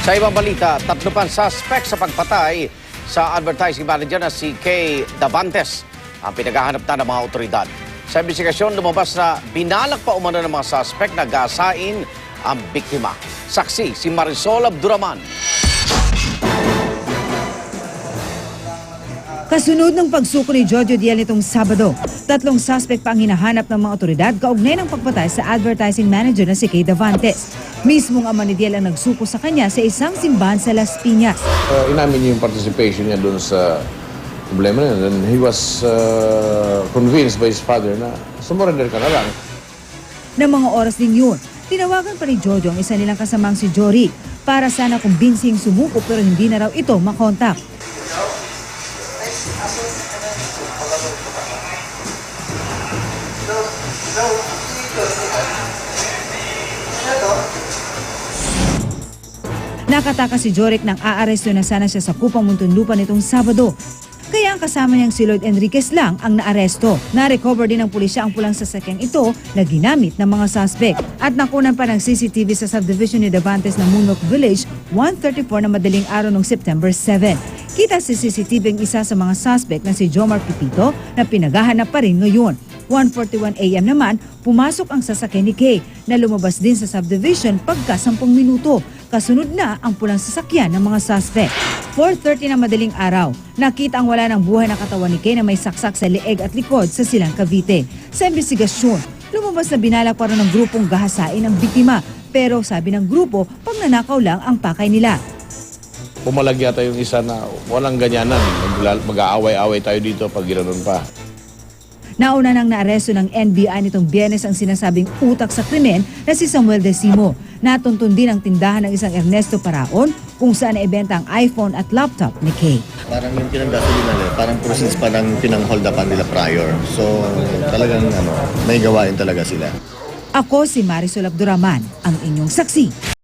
Sa ibang balita, 3 pang suspect sa pagpatay sa advertising manager na si Kay Davantes ang pinaghahanap na ng mga otoridad. Sa investigasyon, lumabas na binalak pa umano ng mga suspect na gasain ang biktima. Saksi si Marisol Abduraman. Kasunod ng pagsuko ni Jojo Diel nitong Sabado, 3 suspect pa ang hinahanap ng mga otoridad kaugnay ng pagpatay sa advertising manager na si Kay Davantes. Mismong ama ni Diel ang nagsuko sa kanya sa isang simbahan sa Las Piñas. Inamin niya yung participation niya doon sa problema na yun. And he was convinced by his father na sumurrender ka na lang. Na mga oras din yun, tinawagan pa ni Jojo ang isa nilang kasamang si Jory para sana kumbinsing sumuko pero hindi na raw ito makontak. Nakataka si Jorek nang aaresto na sana siya sa Kupang Muntinlupa nitong Sabado. Kaya ang kasama niyang si Lloyd Enriquez lang ang naaresto. Na-recover din ng pulisya ang pulang sasakyang ito na ginamit ng mga suspect. At nakunan pa ng CCTV sa subdivision ni Davantes ng Moonrock Village, 1:34 na madaling araw noong September 7. Kita sa CCTV ang isa sa mga suspect na si Jomar Pipito na pinaghahanap pa rin ngayon. 1:41 AM naman, pumasok ang sasakyan ni Kay na lumabas din sa subdivision pagka 10 minuto. Kasunod na ang pulang sasakyan ng mga suspect. 4:30 na madaling araw, nakita ang wala ng buhay na katawan ni Kay na may saksak sa leeg at likod sa Silang Cavite. Sa investigasyon, lumabas na binalak pa rin ng grupong gahasain ang biktima. Pero sabi ng grupo, pagnanakaw lang ang pakay nila. Pumalag yata yung isa na walang ganyanan. Mag-aaway-aaway tayo dito pag ginanon pa. Nauna nang naaresto ng NBI nitong Biyernes ang sinasabing utak sa krimen na si Samuel Decimo. Natuntun din ang tindahan ng isang Ernesto Paraon kung saan naibenta ang iPhone at laptop ni Kay. Parang yung pinanggasolina nila, parang process pa ng pinang-hold upan nila prior. So talagang may gawain talaga sila. Ako si Marisol Abduraman, ang inyong saksi.